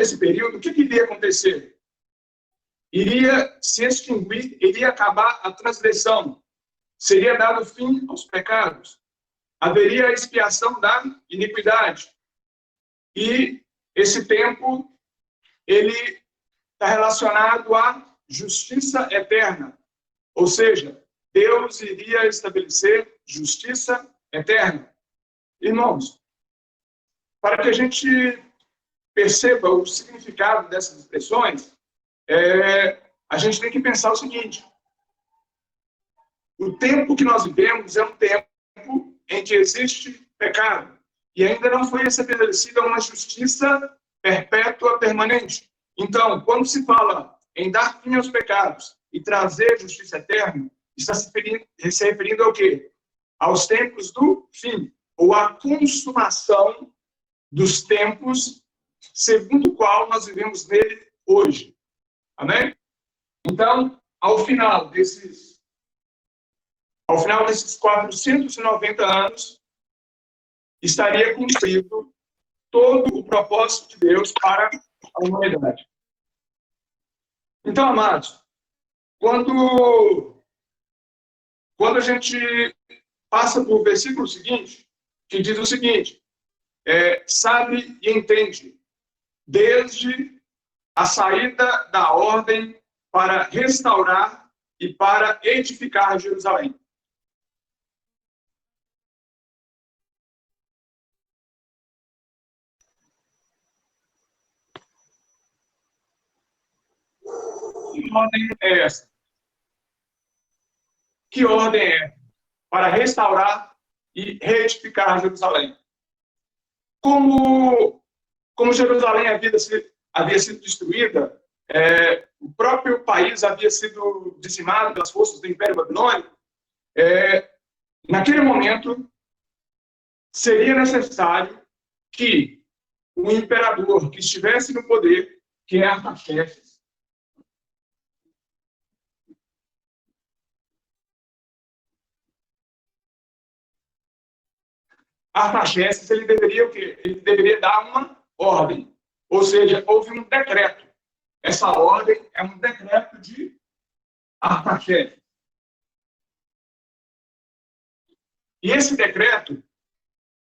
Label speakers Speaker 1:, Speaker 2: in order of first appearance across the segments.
Speaker 1: esse período, o que iria acontecer? Iria se extinguir, iria acabar a transgressão, seria dado fim aos pecados, haveria a expiação da iniquidade. E esse tempo, ele está relacionado à justiça eterna, ou seja, Deus iria estabelecer justiça eterna. Irmãos, para que a gente perceba o significado dessas expressões, a gente tem que pensar o seguinte: o tempo que nós vivemos é um tempo em que existe pecado e ainda não foi estabelecida uma justiça perpétua permanente. Então, quando se fala em dar fim aos pecados e trazer justiça eterna, está se referindo ao quê? Aos tempos do fim, ou à consumação dos tempos segundo o qual nós vivemos nele hoje. Amém? Então, ao final desses 490 anos, estaria cumprido todo o propósito de Deus para a humanidade. Então, amados, quando a gente passa para o versículo seguinte, que diz o seguinte: sabe e entende, desde a saída da ordem para restaurar e para edificar Jerusalém. Que ordem é essa? Que ordem é? Para restaurar e reedificar Jerusalém. Como Jerusalém havia sido destruída, o próprio país havia sido dizimado pelas forças do Império Babilônico, naquele momento, seria necessário que o imperador que estivesse no poder, que é Artaxerxes, ele deveria o quê? Ele deveria dar uma ordem. Ou seja, houve um decreto. Essa ordem é um decreto de Artaxerxes. E esse decreto,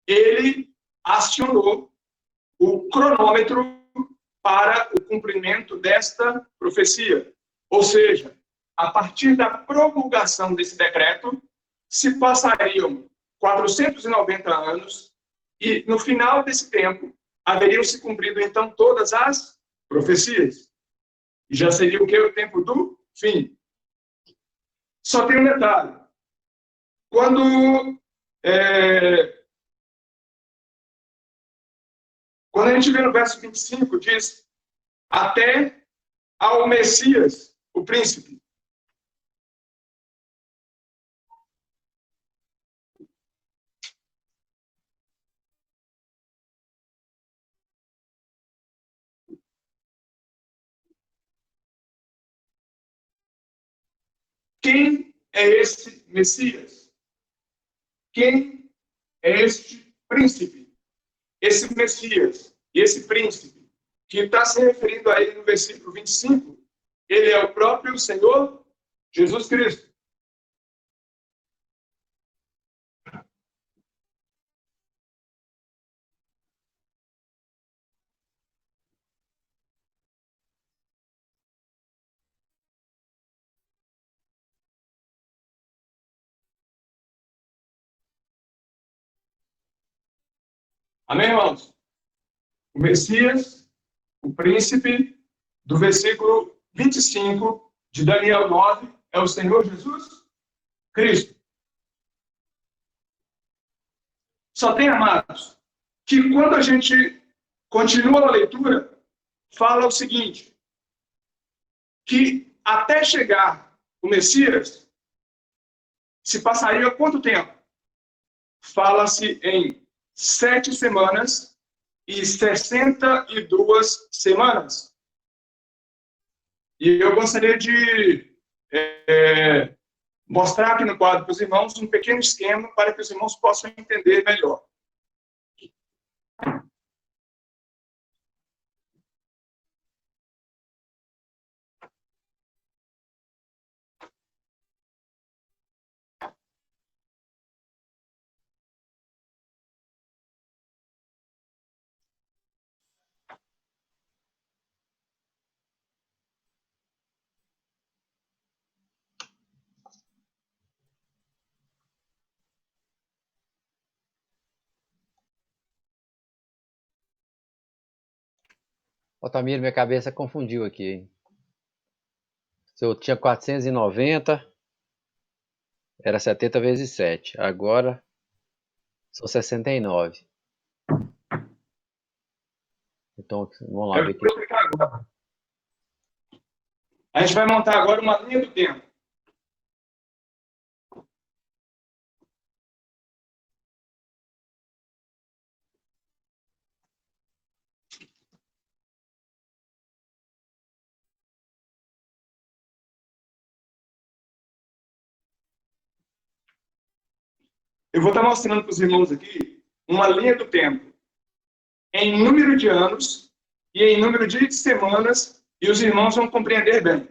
Speaker 1: ele acionou o cronômetro para o cumprimento desta profecia. Ou seja, a partir da promulgação desse decreto, se passariam 490 anos e, no final desse tempo, haveriam se cumprido, então, todas as profecias. E já seria o que? O tempo do fim. Só tem um detalhe. Quando a gente vê no verso 25, diz: até ao Messias, o príncipe. Quem é esse Messias? Quem é este príncipe? Esse Messias, esse príncipe, que está se referindo a ele no versículo 25, ele é o próprio Senhor Jesus Cristo. Amém, irmãos? O Messias, o príncipe, do versículo 25 de Daniel 9, é o Senhor Jesus Cristo. Só tem, amados, que quando a gente continua a leitura, fala o seguinte, que até chegar o Messias, se passaria quanto tempo? Fala-se em 7 semanas e 62 semanas. E eu gostaria de mostrar aqui no quadro para os irmãos um pequeno esquema para que os irmãos possam entender melhor.
Speaker 2: Altamiro, minha cabeça confundiu aqui, hein? Se eu tinha 490, era 70 vezes 7. Agora são 69. Então, vamos lá
Speaker 1: Eu
Speaker 2: ver
Speaker 1: vou
Speaker 2: aqui.
Speaker 1: explicar agora. A gente vai montar agora uma linha do tempo. Eu vou estar mostrando para os irmãos aqui uma linha do tempo em número de anos e em número de semanas, e os irmãos vão compreender bem.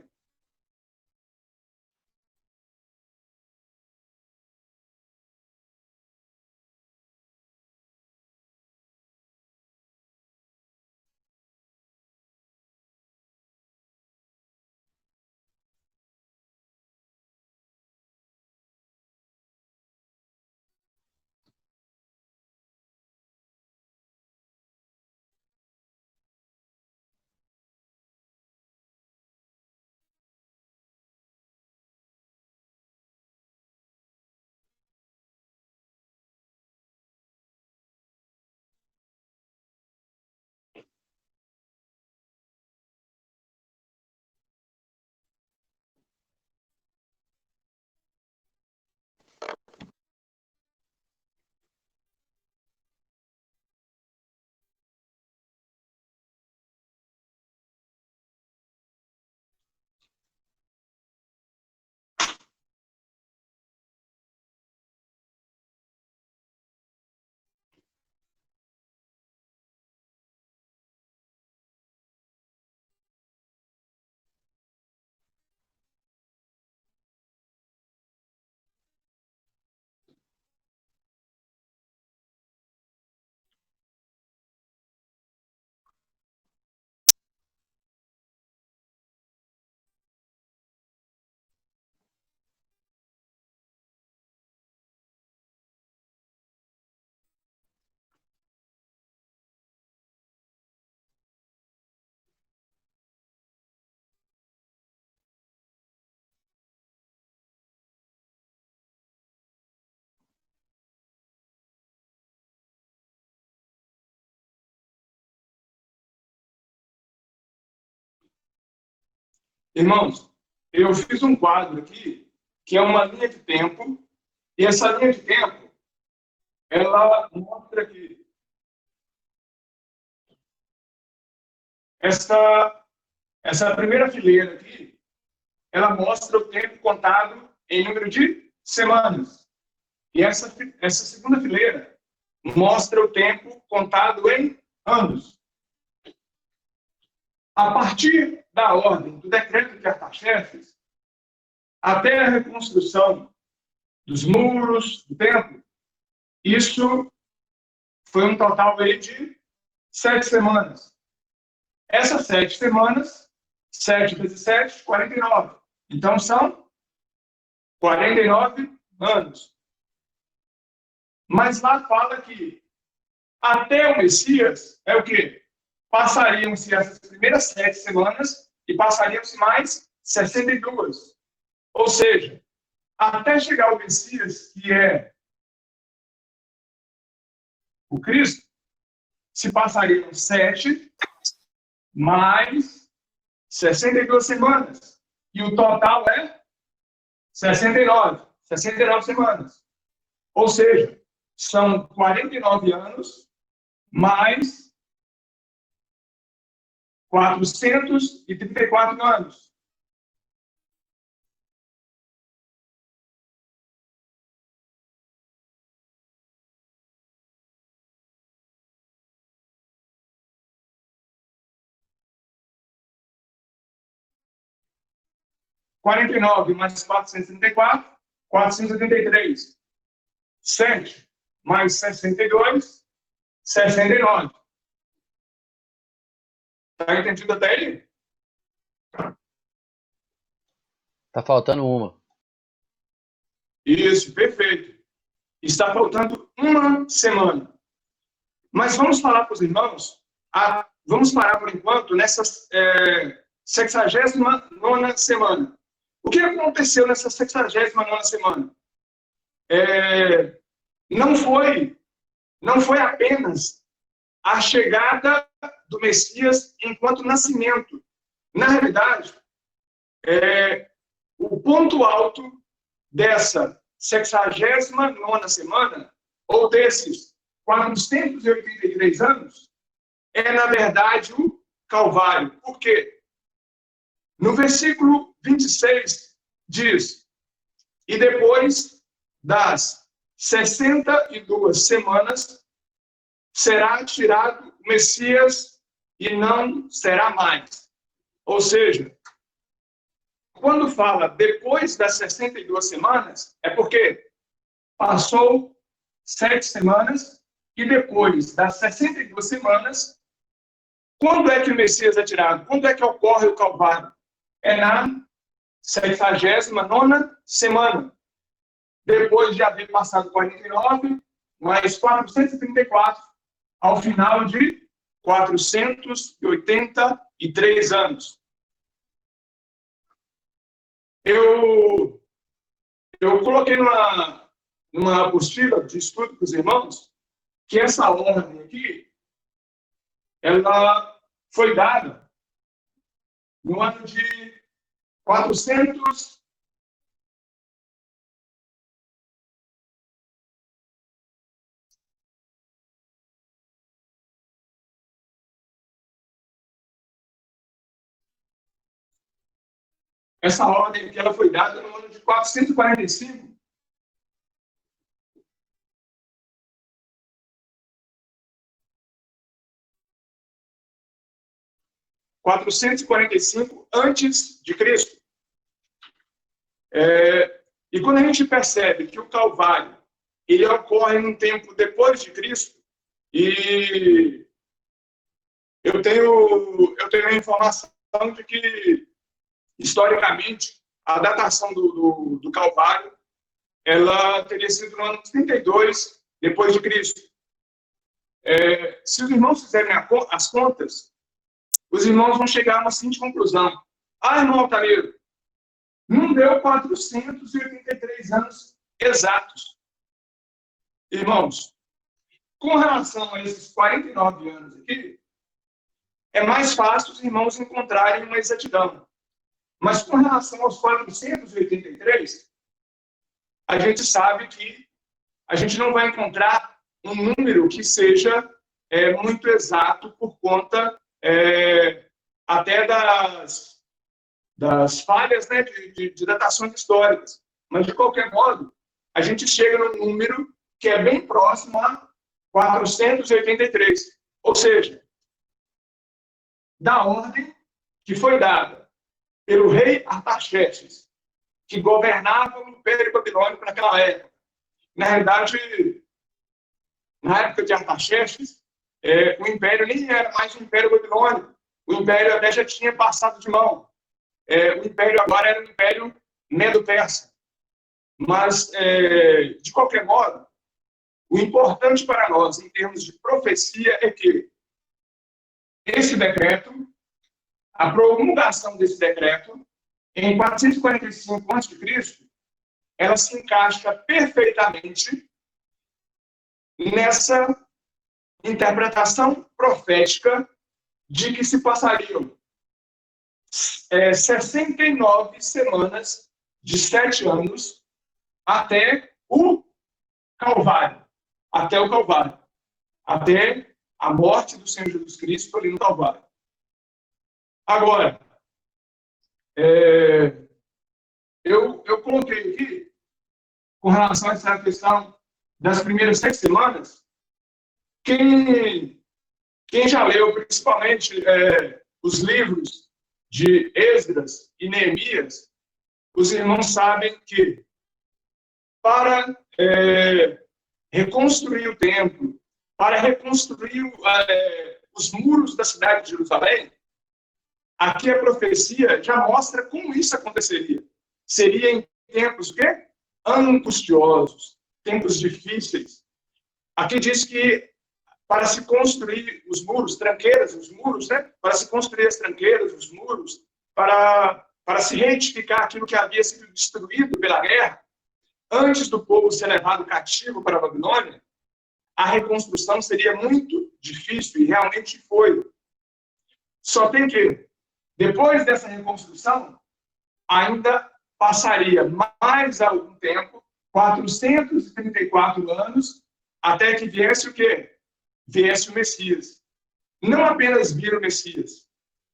Speaker 1: Irmãos, eu fiz um quadro aqui, que é uma linha de tempo, e essa linha de tempo, ela mostra aqui essa primeira fileira aqui, ela mostra o tempo contado em número de semanas. E essa segunda fileira mostra o tempo contado em anos. A partir da ordem do decreto de Artaxerxes, até a reconstrução dos muros do templo, isso foi um total aí de 7 semanas. Essas 7 semanas, 7 vezes 7, 49. Então, são 49 anos. Mas lá fala que até o Messias é o quê? Passariam-se essas primeiras 7 semanas e passariam-se mais 62. Ou seja, até chegar o Messias, que é o Cristo, se passariam 7 mais 62 semanas. E o total é 69. 69 semanas. Ou seja, são 49 anos mais 434 anos. Quarenta e nove mais 434, 483. 7 mais 62, 69. Está entendido até aí?
Speaker 2: Tá faltando uma.
Speaker 1: Isso, perfeito. Está faltando uma semana. Mas vamos falar para os irmãos vamos parar por enquanto nessa 69ª semana. O que aconteceu nessa 69ª semana? Não foi apenas a chegada do Messias enquanto nascimento. Na realidade, o ponto alto dessa 69ª semana, ou desses 483 anos, é, na verdade, o Calvário. Por quê? No versículo 26 diz: e depois das 62 semanas, será tirado o Messias e não será mais. Ou seja, quando fala depois das 62 semanas, é porque passou 7 semanas e depois das 62 semanas, quando é que o Messias é tirado? Quando é que ocorre o Calvário? É na 69ª semana. Depois de haver passado 49, mais 434, ao final de 483 anos. Eu coloquei numa apostila de estudo para os irmãos que essa ordem aqui, ela foi dada no ano de 400. Essa ordem aqui, ela foi dada no ano de 445. Antes de Cristo. E quando a gente percebe que o Calvário ele ocorre num tempo depois de Cristo, e eu tenho a informação de que, historicamente, a datação do Calvário ela teria sido no ano 32 depois de Cristo. Se os irmãos fizerem as contas, os irmãos vão chegar a uma seguinte conclusão: irmão Altaneiro, não deu 483 anos exatos. Irmãos, com relação a esses 49 anos aqui, é mais fácil os irmãos encontrarem uma exatidão. Mas com relação aos 483, a gente sabe que a gente não vai encontrar um número que seja muito exato por conta até das falhas, né, de datações históricas. Mas, de qualquer modo, a gente chega num número que é bem próximo a 483. Ou seja, da ordem que foi dada pelo rei Artaxerxes, que governava o Império Babilônico naquela época. Na realidade, na época de Artaxerxes, o Império nem era mais um Império Babilônico. O Império até já tinha passado de mão. O Império agora era um Império Medo-Persa. Mas, de qualquer modo, o importante para nós, em termos de profecia, é que esse decreto, a promulgação desse decreto, em 445 a.C., ela se encaixa perfeitamente nessa interpretação profética de que se passariam 69 semanas de 7 anos até o Calvário. Até a morte do Senhor Jesus Cristo ali no Calvário. Agora, eu coloquei aqui, com relação a essa questão das primeiras 7 semanas, quem já leu, principalmente, os livros de Esdras e Neemias, os irmãos sabem que para reconstruir o templo, para reconstruir os muros da cidade de Jerusalém, aqui a profecia já mostra como isso aconteceria. Seria em tempos o quê? Angustiosos, tempos difíceis. Aqui diz que para se construir os muros, tranqueiras, os muros, né? Para se construir as tranqueiras, os muros, para se reedificar aquilo que havia sido destruído pela guerra, antes do povo ser levado cativo para a Babilônia, a reconstrução seria muito difícil, e realmente foi. Só tem que, depois dessa reconstrução, ainda passaria mais algum tempo, 434 anos, até que viesse o quê? Viesse o Messias. Não apenas vir o Messias,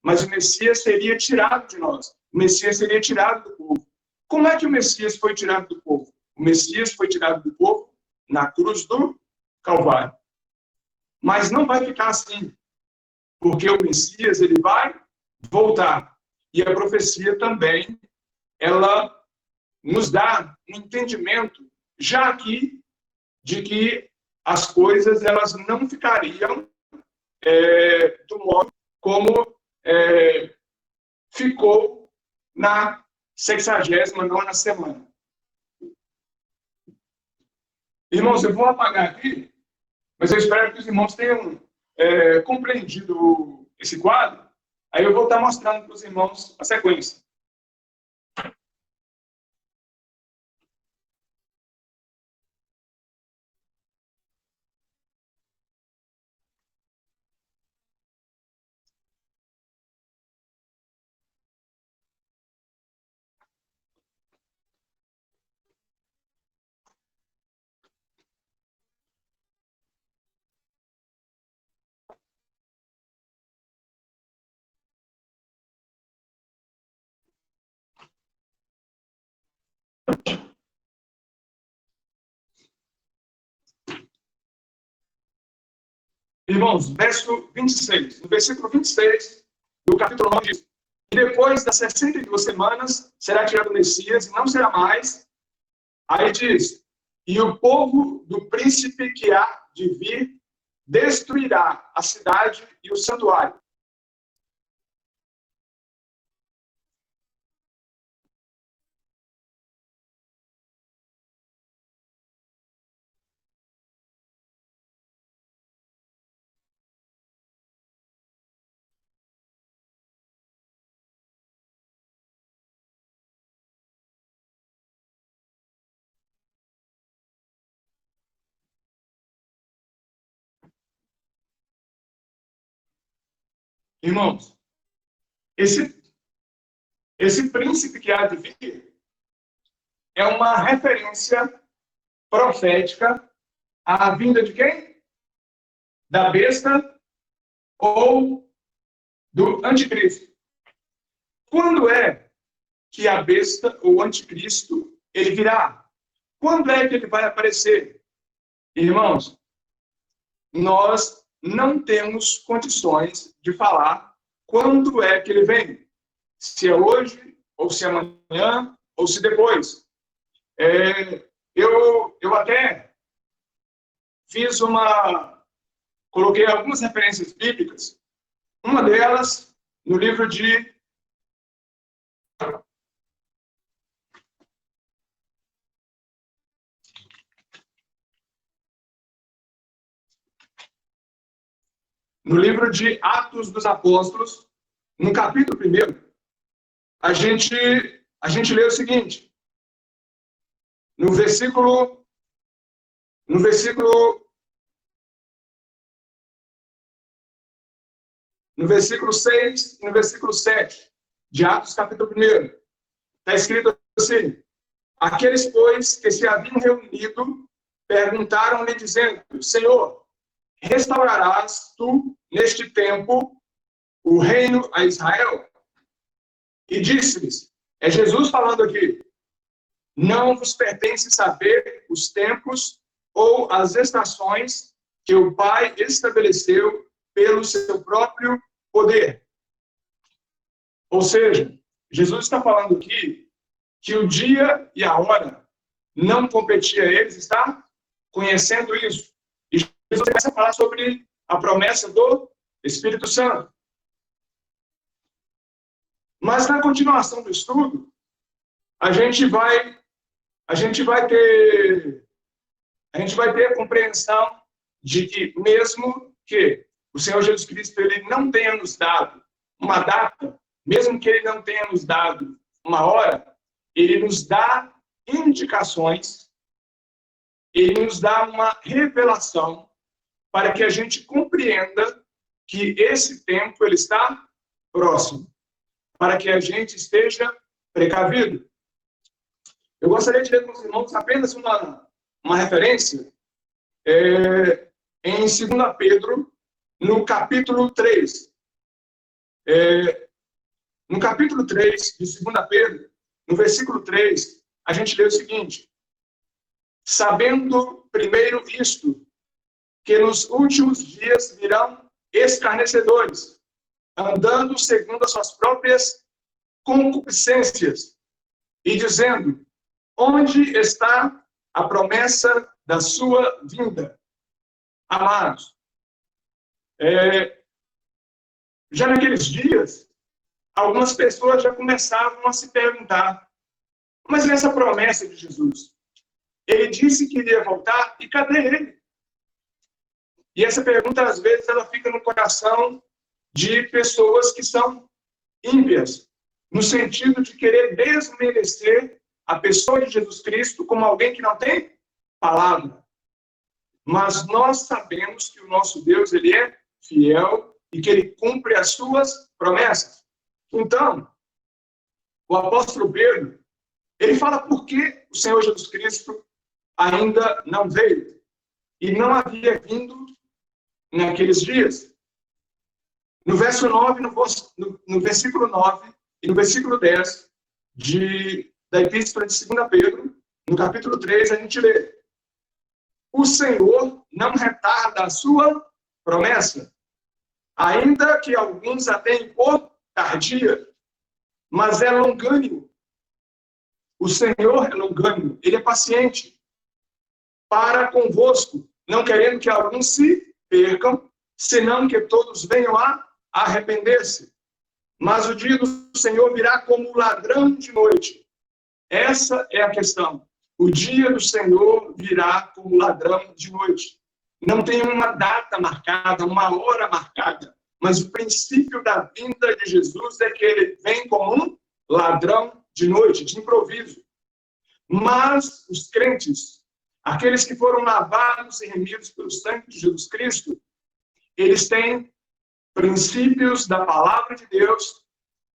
Speaker 1: mas o Messias seria tirado de nós. O Messias seria tirado do povo. Como é que o Messias foi tirado do povo? O Messias foi tirado do povo na cruz do Calvário. Mas não vai ficar assim, porque o Messias ele vai voltar. E a profecia também, ela nos dá um entendimento, já aqui, de que as coisas elas não ficariam do modo como ficou na 69ª semana. Irmãos, eu vou apagar aqui, mas eu espero que os irmãos tenham compreendido esse quadro. Aí eu vou estar mostrando para os irmãos a sequência. Irmãos, verso 26. No versículo 26 do capítulo 9 diz: e depois das 62 semanas será tirado o Messias e não será mais. Aí diz: e o povo do príncipe que há de vir destruirá a cidade e o santuário. Irmãos, esse príncipe que há de vir é uma referência profética à vinda de quem? Da besta ou do anticristo. Quando é que a besta ou o anticristo ele virá? Quando é que ele vai aparecer? Irmãos, nós não temos condições de falar quando é que ele vem. Se é hoje, ou se é amanhã, ou se depois. Eu até coloquei algumas referências bíblicas. Uma delas no livro de Atos dos Apóstolos, no capítulo 1, a gente lê o seguinte, no versículo 6 e no versículo 7 de Atos, capítulo 1, está escrito assim: aqueles, pois, que se haviam reunido, perguntaram-lhe, dizendo: Senhor, restaurarás tu, neste tempo, o reino a Israel? E disse-lhes, é Jesus falando aqui, não vos pertence saber os tempos ou as estações que o Pai estabeleceu pelo seu próprio poder. Ou seja, Jesus está falando aqui que o dia e a hora não competia a eles, está conhecendo isso. E Jesus começa a falar sobre a promessa do Espírito Santo. Mas na continuação do estudo, a gente vai ter a compreensão de que, mesmo que o Senhor Jesus Cristo ele não tenha nos dado uma data, mesmo que ele não tenha nos dado uma hora, ele nos dá indicações, ele nos dá uma revelação para que a gente compreenda que esse tempo ele está próximo, para que a gente esteja precavido. Eu gostaria de ler com os irmãos apenas uma referência em 2 Pedro, no capítulo 3. No capítulo 3 de 2 Pedro, no versículo 3, a gente lê o seguinte: sabendo primeiro isto, que nos últimos dias virão escarnecedores, andando segundo as suas próprias concupiscências, e dizendo: onde está a promessa da sua vinda? Amados, já naqueles dias, algumas pessoas já começavam a se perguntar: mas essa promessa de Jesus? Ele disse que iria voltar, e cadê ele? E essa pergunta, às vezes, ela fica no coração de pessoas que são ímpias, no sentido de querer desmerecer a pessoa de Jesus Cristo como alguém que não tem palavra. Mas nós sabemos que o nosso Deus, ele é fiel e que ele cumpre as suas promessas. Então, o apóstolo Pedro, ele fala por que o Senhor Jesus Cristo ainda não veio e não havia vindo naqueles dias. No verso 9, no versículo 9 e no versículo 10 da Epístola de 2 Pedro, no capítulo 3, a gente lê: o Senhor não retarda a sua promessa, ainda que alguns a tenham por tardia, mas é longânimo. O Senhor é longânimo, ele é paciente para convosco, não querendo que alguns se percam, senão que todos venham a arrepender-se. Mas o dia do Senhor virá como ladrão de noite. Essa é a questão. O dia do Senhor virá como ladrão de noite. Não tem uma data marcada, uma hora marcada, mas o princípio da vinda de Jesus é que ele vem como um ladrão de noite, de improviso. Mas os crentes, aqueles que foram lavados e remidos pelo sangue de Jesus Cristo, eles têm princípios da palavra de Deus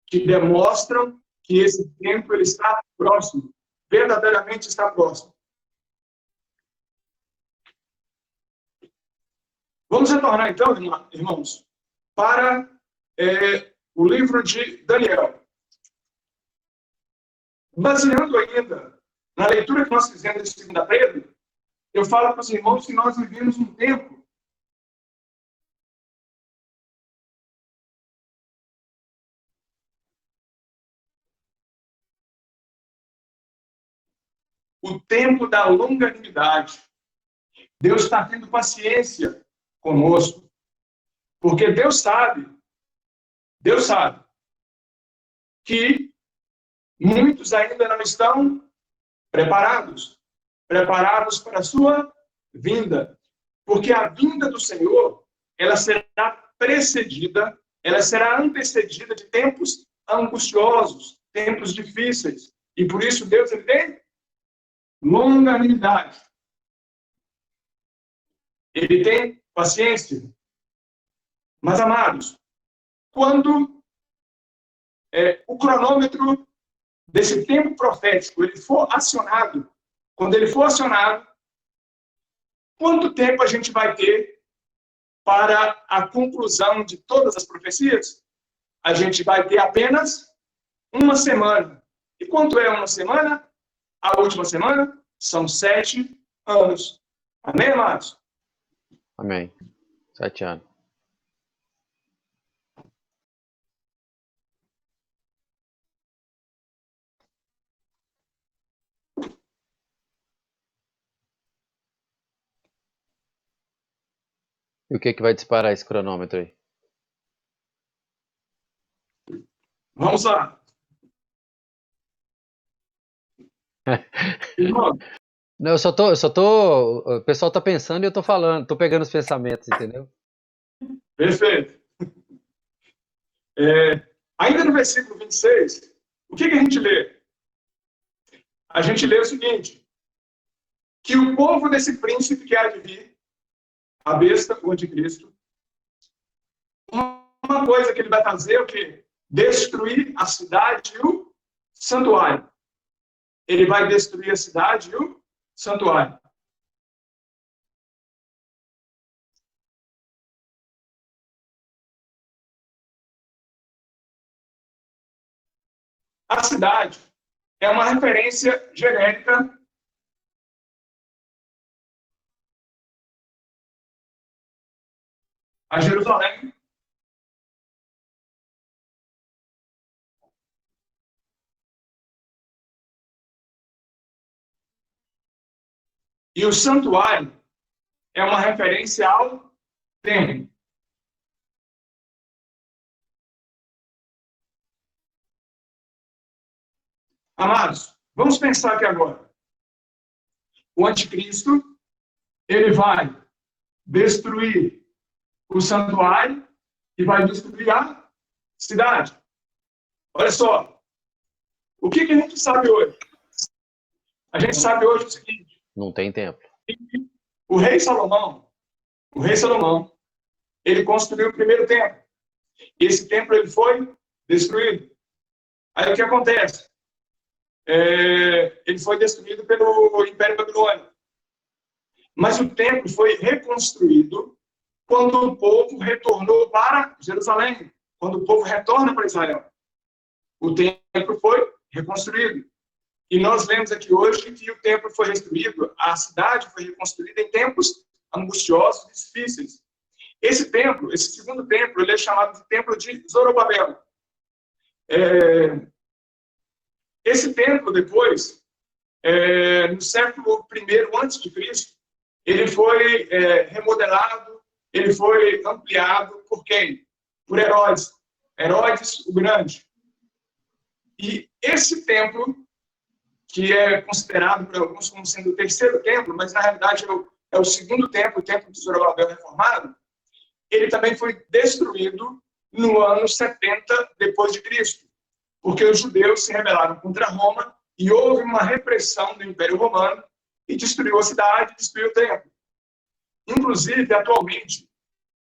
Speaker 1: que demonstram que esse tempo ele está próximo, verdadeiramente está próximo. Vamos retornar então, irmãos, para o livro de Daniel. Baseando ainda na leitura que nós fizemos de 2 Pedro, eu falo para os irmãos que nós vivemos um tempo o tempo da longanimidade. Deus está tendo paciência conosco, porque Deus sabe que muitos ainda não estão preparados para a sua vinda, porque a vinda do Senhor, ela será precedida, ela será antecedida de tempos angustiosos, tempos difíceis, e por isso Deus ele tem longanimidade. Ele tem paciência. Mas, amados, quando o cronômetro desse tempo profético ele for acionado, quando ele for acionado, quanto tempo a gente vai ter para a conclusão de todas as profecias? A gente vai ter apenas uma semana. E quanto é uma semana? A última semana são 7 anos. Amém, amados?
Speaker 2: Amém. 7 anos. E o que vai disparar esse cronômetro aí?
Speaker 1: Vamos lá. Irmão,
Speaker 2: Não, eu só tô. O pessoal tá pensando e eu tô falando, tô pegando os pensamentos, entendeu?
Speaker 1: Perfeito. Ainda no versículo 26, o que a gente lê? A gente lê o seguinte, que o povo desse príncipe que há de vir, a besta, o anticristo, uma coisa que ele vai fazer é o quê? Destruir a cidade e o santuário. Ele vai destruir a cidade e o santuário. A cidade é uma referência genérica a Jerusalém. E o santuário é uma referência ao templo. Amados, vamos pensar aqui agora. O anticristo, ele vai destruir o santuário e vai destruir a cidade. Olha só, o que a gente sabe hoje? A gente sabe hoje o seguinte,
Speaker 2: Não tem tempo.
Speaker 1: o rei Salomão, ele construiu o primeiro templo. Esse templo ele foi destruído. Aí o que acontece? Ele foi destruído pelo Império Babilônico. Mas o templo foi reconstruído quando o povo retornou para Jerusalém, quando o povo retorna para Israel. O templo foi reconstruído. E nós lemos aqui hoje que o templo foi destruído, a cidade foi reconstruída em tempos angustiosos e difíceis. Esse templo, esse segundo templo, ele é chamado de Templo de Zorobabel. Esse templo, depois, no século I antes de Cristo, ele foi remodelado, ele foi ampliado por quem? Por Herodes. Herodes o Grande. E esse templo, que é considerado por alguns como sendo o terceiro templo, mas na realidade é o segundo templo, o templo de Zorobabel reformado, ele também foi destruído no ano 70 depois de Cristo, porque os judeus se rebelaram contra Roma e houve uma repressão do Império Romano e destruiu a cidade, destruiu o templo. Inclusive, atualmente,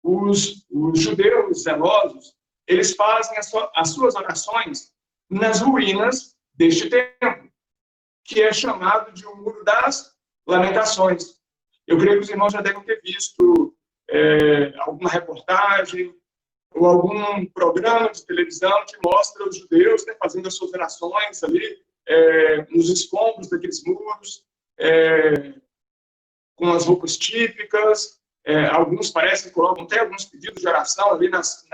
Speaker 1: os judeus zelosos, eles fazem as suas orações nas ruínas deste templo, que é chamado de o Muro das Lamentações. Eu creio que os irmãos já devem ter visto alguma reportagem ou algum programa de televisão que mostra os judeus fazendo as suas orações ali nos escombros daqueles muros, com as roupas típicas. Alguns parecem que colocam até alguns pedidos de oração ali nas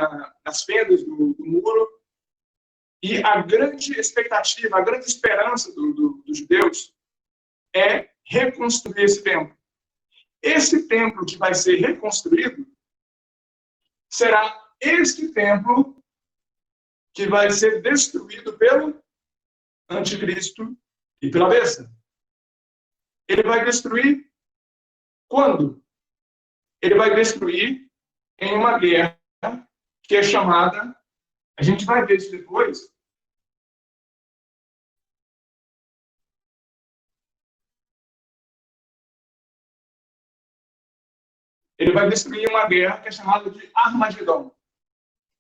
Speaker 1: fendas do muro. E a grande expectativa, a grande esperança dos judeus é reconstruir esse templo. Esse templo que vai ser reconstruído será este templo que vai ser destruído pelo anticristo e pela besta. Ele vai destruir quando? Ele vai destruir em uma guerra que é chamada, a gente vai ver isso depois, ele vai destruir uma guerra que é chamada de Armagedon.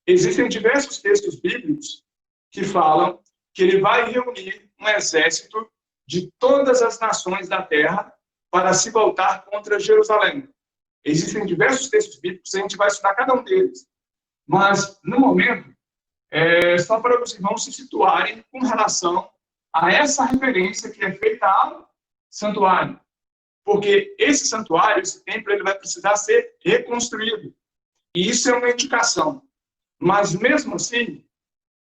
Speaker 1: Existem diversos textos bíblicos que falam que ele vai reunir um exército de todas as nações da terra para se voltar contra Jerusalém. Existem diversos textos bíblicos, a gente vai estudar cada um deles. Mas, no momento, só para os irmãos se situarem com relação a essa referência que é feita ao santuário. Porque esse santuário, esse templo, ele vai precisar ser reconstruído. E isso é uma indicação. Mas, mesmo assim,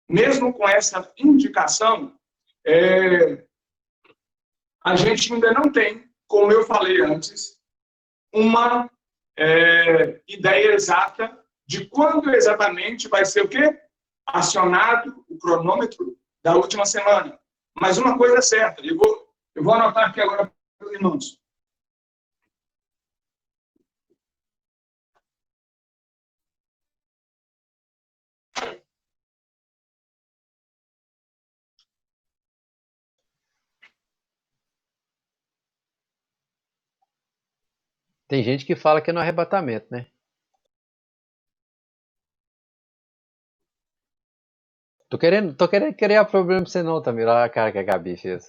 Speaker 1: mesmo com essa indicação, a gente ainda não tem, como eu falei antes, uma ideia exata de quando exatamente vai ser o quê? Acionado o cronômetro da última semana. Mas uma coisa é certa, eu vou anotar aqui agora meus irmãos.
Speaker 2: Tem gente que fala que é no arrebatamento, né? Tô querendo criar problema pra você não, Tamir. Olha a cara que a Gabi fez.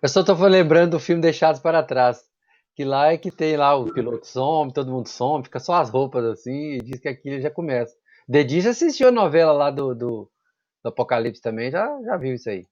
Speaker 2: Eu só tô lembrando do filme Deixados para Trás. Que lá é que tem lá o piloto some, todo mundo some, fica só as roupas assim, e diz que aquilo já começa. Dedinho já assistiu a novela lá do Apocalipse também, já viu isso aí.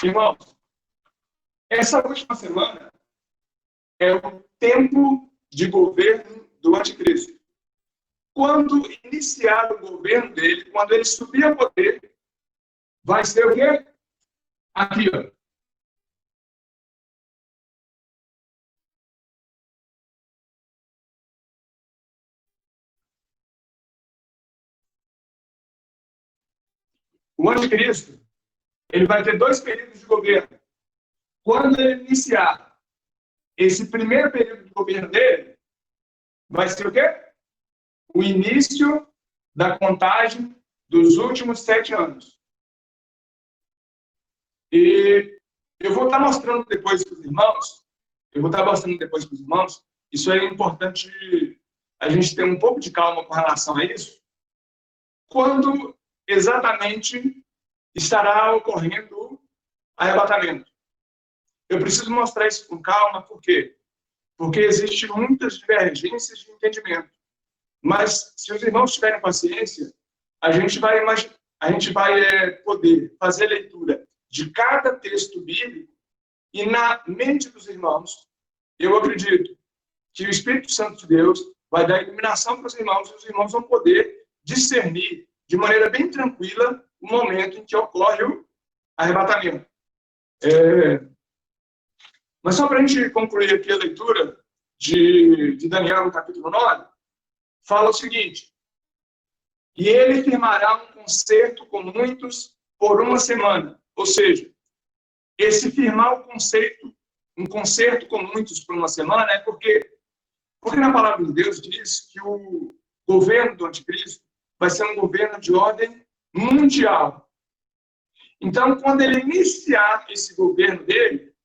Speaker 1: Irmãos, essa última semana é o tempo de governo do anticristo. Quando iniciar o governo dele, quando ele subir ao poder, vai ser o quê? Aqui, ó. O anticristo, ele vai ter 2 períodos de governo. Quando ele iniciar esse primeiro período de governo dele, vai ser o quê? O início da contagem dos últimos 7 anos. E eu vou estar mostrando depois para os irmãos, isso é importante a gente ter um pouco de calma com relação a isso, quando exatamente estará ocorrendo o arrebatamento. Eu preciso mostrar isso com calma, por quê? Porque existem muitas divergências de entendimento. Mas, se os irmãos tiverem paciência, a gente vai poder fazer a leitura de cada texto bíblico e, na mente dos irmãos, eu acredito que o Espírito Santo de Deus vai dar iluminação para os irmãos e os irmãos vão poder discernir de maneira bem tranquila o momento em que ocorre o arrebatamento. Mas só para a gente concluir aqui a leitura de Daniel, no capítulo 9, fala o seguinte: e ele firmará um concerto com muitos por uma semana. Ou seja, esse firmar um concerto com muitos por uma semana, porque na palavra de Deus diz que o governo do anticristo vai ser um governo de ordem mundial. Então, quando ele iniciar esse governo dele,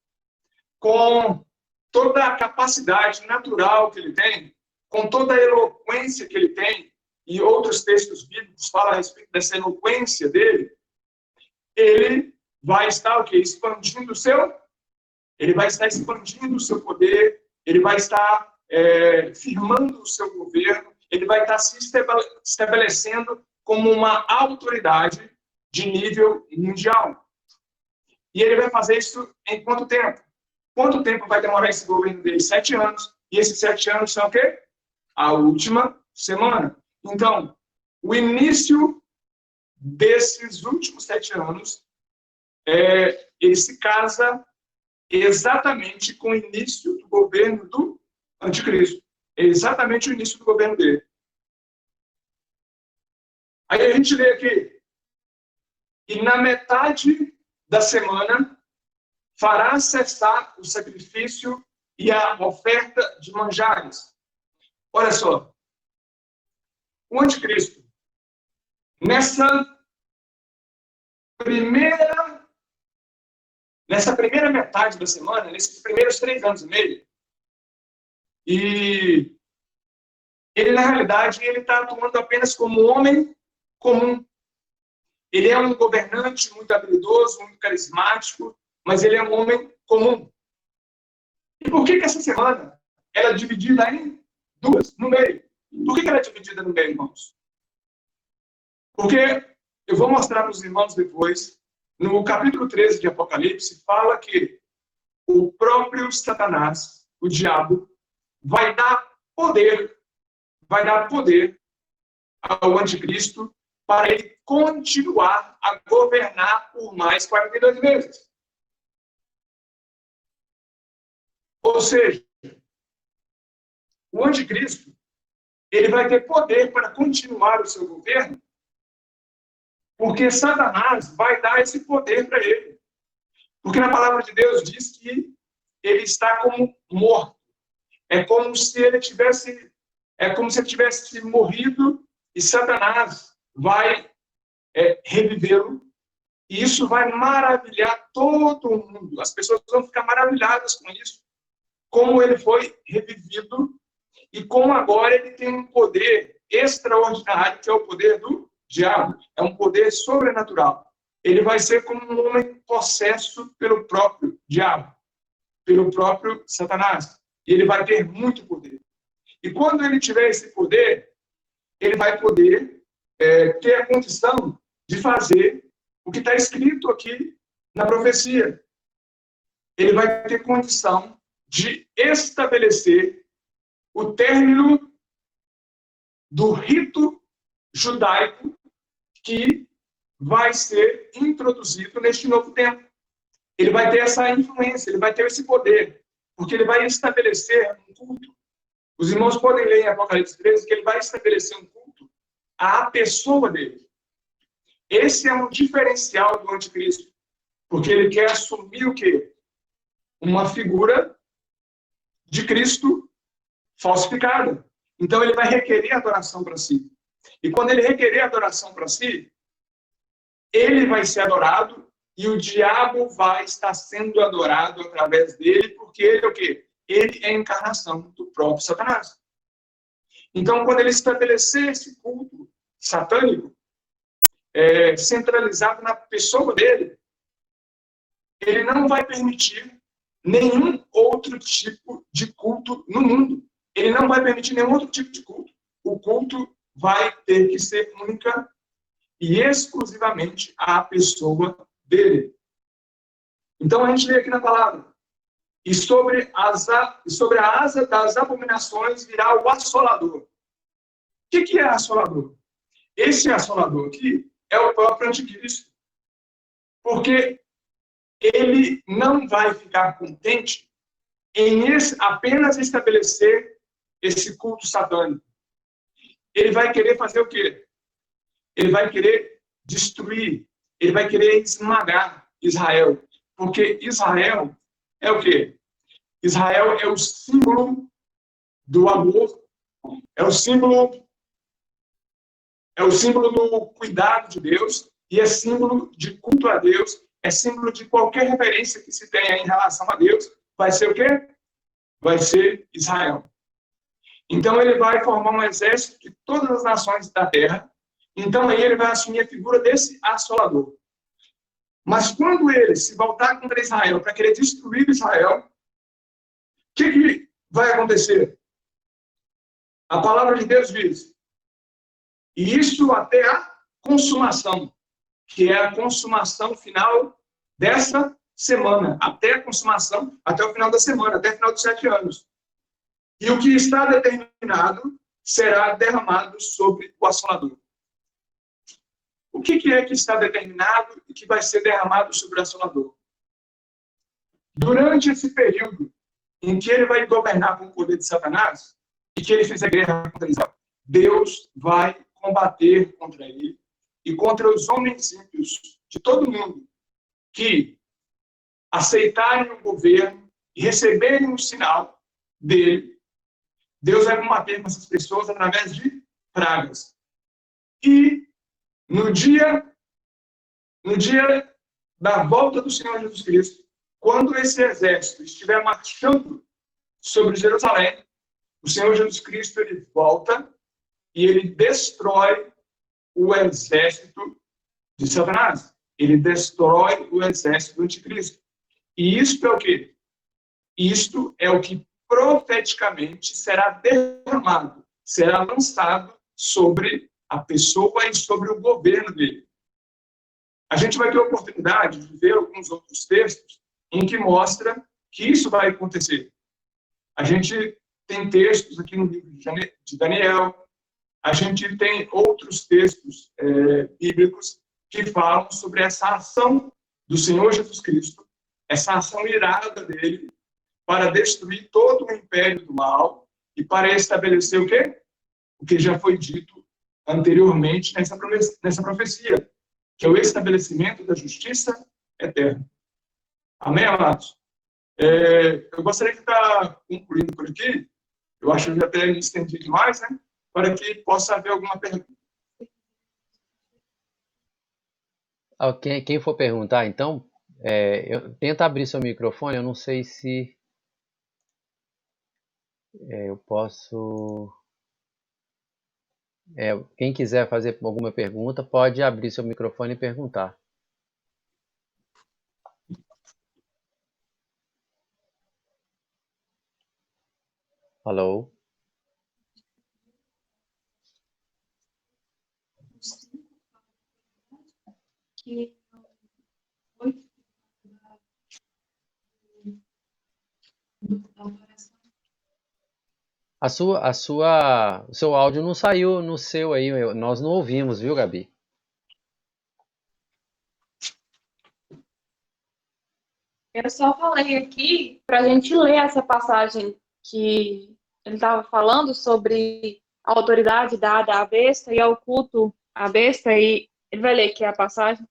Speaker 1: com toda a capacidade natural que ele tem, com toda a eloquência que ele tem, e outros textos bíblicos falam a respeito dessa eloquência dele, ele vai estar expandindo o seu poder, ele vai estar firmando o seu governo, ele vai estar se estabelecendo como uma autoridade de nível mundial. E ele vai fazer isso em quanto tempo? Quanto tempo vai demorar esse governo dele? 7 anos. E esses 7 anos são o quê? A última semana. Então, o início desses últimos 7 anos, ele se casa exatamente com o início do governo do anticristo. É exatamente o início do governo dele. Aí a gente lê aqui: e na metade da semana fará cessar o sacrifício e a oferta de manjares. Olha só, o anticristo, nessa primeira metade da semana, nesses primeiros 3 anos e meio, e ele, na realidade, ele está atuando apenas como um homem comum. Ele é um governante muito habilidoso, muito carismático, mas ele é um homem comum. E por que essa semana ela é dividida em duas, no meio? Por que ela é dividida no meio, irmãos? Porque eu vou mostrar para os irmãos depois, no capítulo 13 de Apocalipse, fala que o próprio Satanás, o diabo, vai dar poder ao anticristo para ele continuar a governar por mais 42 meses. Ou seja, o anticristo, ele vai ter poder para continuar o seu governo, porque Satanás vai dar esse poder para ele. Porque na palavra de Deus diz que ele está como morto. É como se ele tivesse morrido e Satanás vai revivê-lo. E isso vai maravilhar todo mundo. As pessoas vão ficar maravilhadas com isso. Como ele foi revivido e como agora ele tem um poder extraordinário, que é o poder do diabo. É um poder sobrenatural. Ele vai ser como um homem possesso pelo próprio diabo, pelo próprio Satanás. E ele vai ter muito poder. E quando ele tiver esse poder, ele vai poder ter a condição de fazer o que está escrito aqui na profecia. Ele vai ter condição de estabelecer o término do rito judaico que vai ser introduzido neste novo tempo. Ele vai ter essa influência, ele vai ter esse poder, porque ele vai estabelecer um culto. Os irmãos podem ler em Apocalipse 13 que ele vai estabelecer um culto à pessoa dele. Esse é um diferencial do anticristo, porque ele quer assumir o quê? Uma figura de Cristo falsificada. Então ele vai requerer adoração para si. E quando ele requerer adoração para si, ele vai ser adorado e o diabo vai estar sendo adorado através dele, porque ele é o quê? Ele é a encarnação do próprio Satanás. Então, quando ele estabelecer esse culto satânico, centralizado na pessoa dele, ele não vai permitir nenhum outro tipo de culto no mundo. Ele não vai permitir nenhum outro tipo de culto. O culto vai ter que ser única e exclusivamente à pessoa dele. Então, a gente lê aqui na palavra: e sobre a asa das abominações virá o assolador. O que é assolador? Esse assolador aqui é o próprio anticristo. Porque ele não vai ficar contente em apenas estabelecer esse culto satânico. Ele vai querer fazer o quê? Ele vai querer destruir, ele vai querer esmagar Israel. Porque Israel é o quê? Israel é o símbolo do amor, é o símbolo do cuidado de Deus e é símbolo de culto a Deus, é símbolo de qualquer referência que se tenha em relação a Deus. Vai ser o quê? Vai ser Israel. Então ele vai formar um exército de todas as nações da terra. Então aí ele vai assumir a figura desse assolador. Mas quando ele se voltar contra Israel para querer destruir Israel, o que vai acontecer? A palavra de Deus diz: e isso até a consumação, que é a consumação final dessa semana, até a consumação, até o final da semana, até o final dos 7 anos. E o que está determinado será derramado sobre o assolador. O que é que está determinado e que vai ser derramado sobre o assolador? Durante esse período em que ele vai governar com o poder de Satanás e que ele fizer guerra contra Israel, Deus vai combater contra ele e contra os homens ímpios de todo mundo que aceitarem o governo e receberem um sinal dele. Deus vai combater com essas pessoas através de pragas. E no dia da volta do Senhor Jesus Cristo, quando esse exército estiver marchando sobre Jerusalém, o Senhor Jesus Cristo ele volta e ele destrói o exército de Satanás. Ele destrói o exército do anticristo. E isto é o quê? Isto é o que profeticamente será derramado, será lançado sobre a pessoa e sobre o governo dele. A gente vai ter a oportunidade de ver alguns outros textos em que mostra que isso vai acontecer. A gente tem textos aqui no livro de Daniel, a gente tem outros textos bíblicos que falam sobre essa ação do Senhor Jesus Cristo, essa ação irada dele para destruir todo o império do mal e para estabelecer o quê? O que já foi dito anteriormente nessa profecia, que é o estabelecimento da justiça eterna. Amém, amados? Eu gostaria de estar concluindo por aqui, eu acho que até me estendi demais, né? Para que possa haver alguma pergunta.
Speaker 2: Quem for perguntar, então, tenta abrir seu microfone, eu não sei se eu posso... quem quiser fazer alguma pergunta, pode abrir seu microfone e perguntar. Alô? O seu áudio não saiu no seu aí, nós não ouvimos, viu, Gabi?
Speaker 3: Eu só falei aqui para a gente ler essa passagem que ele estava falando sobre a autoridade dada à besta e ao culto à besta, e ele vai ler aqui a passagem.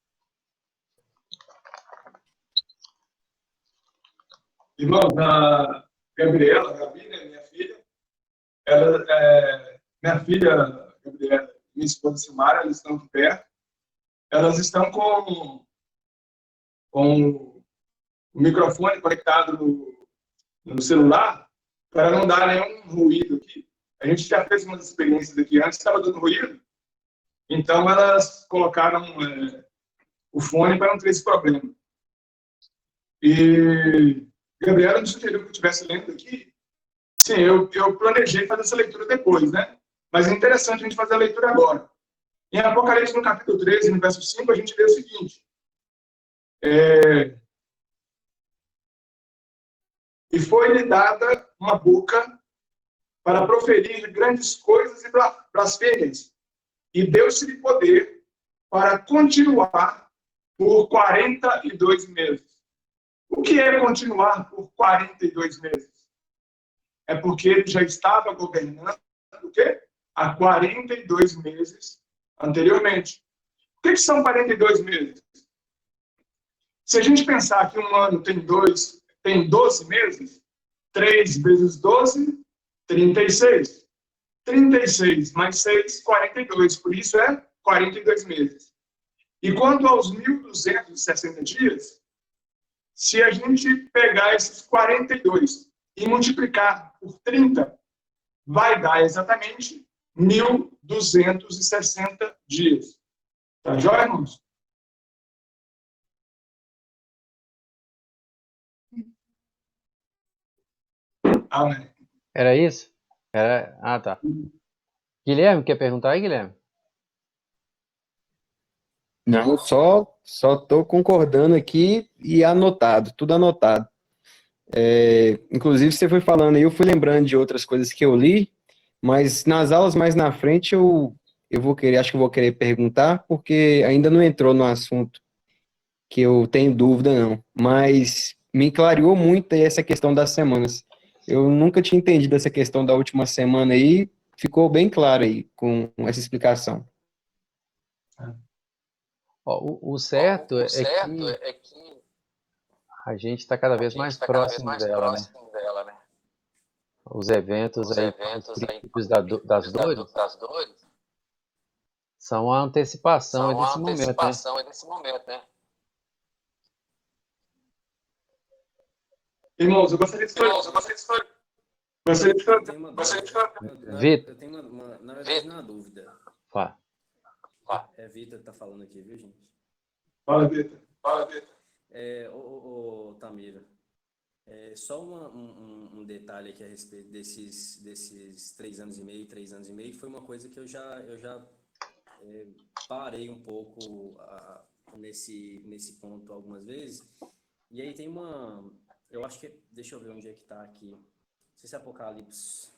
Speaker 1: Irmão, a Gabriela, a Gabi, né, minha filha, minha filha, Gabriela, minha esposa Silmara, elas estão aqui perto, elas estão com o microfone conectado no celular para não dar nenhum ruído aqui. A gente já fez umas experiências aqui antes, estava dando ruído, então elas colocaram o fone para não ter esse problema. E Gabriela me sugeriu que eu estivesse lendo aqui. Sim, eu planejei fazer essa leitura depois, né? Mas é interessante a gente fazer a leitura agora. Em Apocalipse, no capítulo 13, no verso 5, a gente vê o seguinte. E foi-lhe dada uma boca para proferir grandes coisas e blasfêmias, e deu-se-lhe poder para continuar por 42 meses. O que é continuar por 42 meses? É porque ele já estava governando o quê? Há 42 meses anteriormente. O que são 42 meses? Se a gente pensar que um ano tem 12 meses, 3 vezes 12, 36. 36 mais 6, 42. Por isso é 42 meses. E quanto aos 1.260 dias, se a gente pegar esses 42 e multiplicar por 30, vai dar exatamente 1.260 dias. Tá joia, irmãos? Amém.
Speaker 2: Era isso? Ah, tá. Guilherme, quer perguntar aí, Guilherme?
Speaker 4: Não, só estou concordando aqui e anotado, tudo anotado. Inclusive, você foi falando aí, eu fui lembrando de outras coisas que eu li, mas nas aulas mais na frente eu acho que eu vou querer perguntar, porque ainda não entrou no assunto que eu tenho dúvida, não. Mas me clareou muito aí essa questão das semanas. Eu nunca tinha entendido essa questão da última semana aí, ficou bem claro aí com essa explicação.
Speaker 2: O certo é que a gente está cada vez mais próximo dela, né? Os eventos aí, os princípios das dores, são a antecipação desse momento, né?
Speaker 1: Irmãos, eu gostaria de falar.
Speaker 2: Vitor.
Speaker 5: Eu tenho na verdade, uma dúvida.
Speaker 2: Fala.
Speaker 5: Vitor tá falando aqui, viu, gente?
Speaker 1: Fala, Vitor.
Speaker 5: Tamira, só um detalhe aqui a respeito desses 3 anos e meio, foi uma coisa que eu já parei um pouco nesse ponto algumas vezes. E aí tem eu acho que, deixa eu ver onde é que tá aqui. Não sei se é Apocalipse,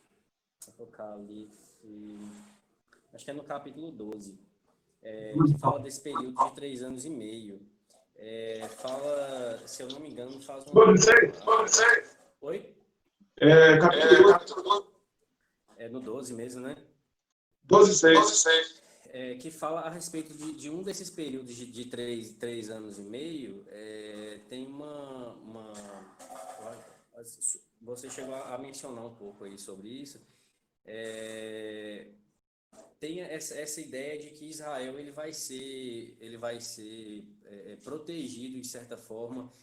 Speaker 5: acho que é no capítulo 12, que fala desse período de 3 anos e meio. Fala, se eu não me engano, faz um...
Speaker 1: 12:6.
Speaker 5: Oi?
Speaker 1: Capítulo 12.
Speaker 5: É no 12 mesmo, né?
Speaker 1: 12:6.
Speaker 5: Que fala a respeito de um desses períodos de 3 anos e meio. Tem você chegou a mencionar um pouco aí sobre isso. Tem essa ideia de que Israel ele vai ser protegido, de certa forma,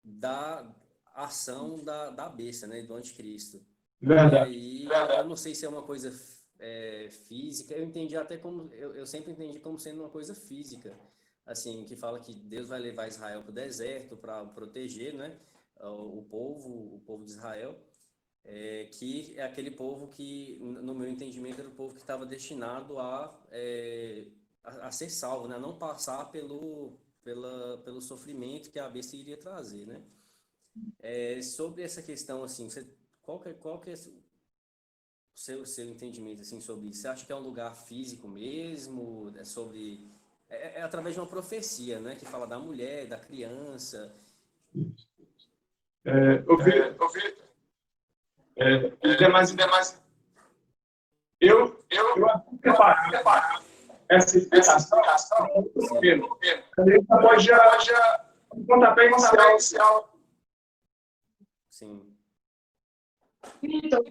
Speaker 5: da ação da besta, né, do anticristo.
Speaker 1: Verdade.
Speaker 5: E aí, eu não sei se é uma coisa física, eu entendi até como, eu sempre entendi como sendo uma coisa física, assim, que fala que Deus vai levar Israel para o deserto para proteger, né, o povo de Israel. Que é aquele povo que, no meu entendimento, era o povo que estava destinado a ser salvo, né? A não passar pelo sofrimento que a besta iria trazer, né? Sobre essa questão, assim, qual que é o seu entendimento, assim, sobre isso? Você acha que é um lugar físico mesmo? É através de uma profecia, né? Que fala da mulher, da criança.
Speaker 1: Demais. Eu preparar essa explicação. A pode já um pontapé inicial.
Speaker 5: Sim.
Speaker 3: Vitor,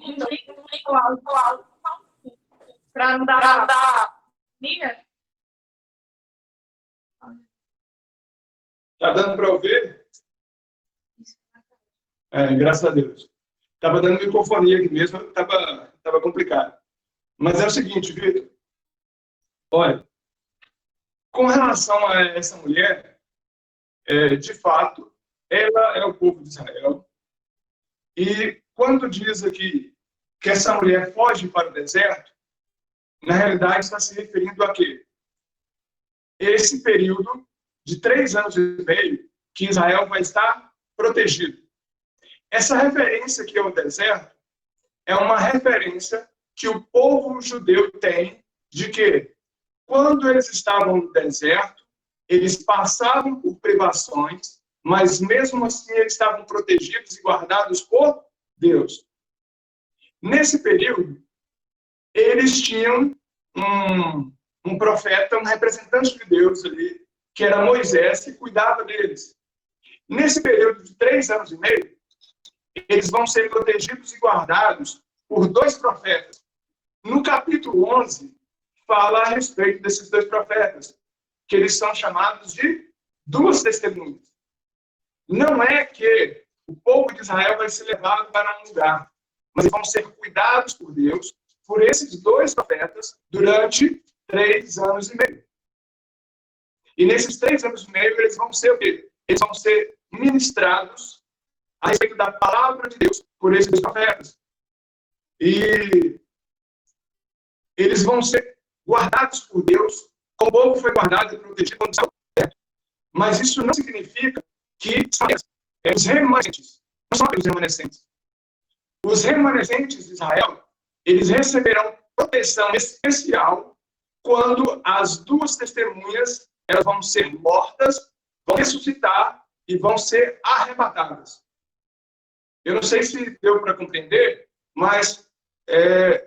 Speaker 3: para não dar linha.
Speaker 1: Tá dando para ouvir? Graças a Deus. Estava dando microfonia aqui mesmo, estava complicado. Mas é o seguinte, Vitor. Olha, com relação a essa mulher, de fato, ela é o povo de Israel. E quando diz aqui que essa mulher foge para o deserto, na realidade está se referindo a quê? Esse período de 3 anos e meio que Israel vai estar protegido. Essa referência aqui ao deserto é uma referência que o povo judeu tem de que, quando eles estavam no deserto, eles passavam por privações, mas mesmo assim eles estavam protegidos e guardados por Deus. Nesse período, eles tinham um profeta, um representante de Deus ali, que era Moisés, que cuidava deles. Nesse período de 3 anos e meio, eles vão ser protegidos e guardados por 2 profetas. No capítulo 11, fala a respeito desses 2 profetas, que eles são chamados de 2 testemunhas. Não é que o povo de Israel vai ser levado para um lugar, mas eles vão ser cuidados por Deus, por esses 2 profetas, durante 3 anos e meio. E nesses 3 anos e meio, eles vão ser o quê? Eles vão ser ministrados a respeito da palavra de Deus por esses profetas. E eles vão ser guardados por Deus, como o povo foi guardado e protegido quando saiu do deserto. Mas isso não significa que os remanescentes, não são aqueles remanescentes. Os remanescentes de Israel, eles receberão proteção especial quando as 2 testemunhas elas vão ser mortas, vão ressuscitar e vão ser arrebatadas. Eu não sei se deu para compreender, mas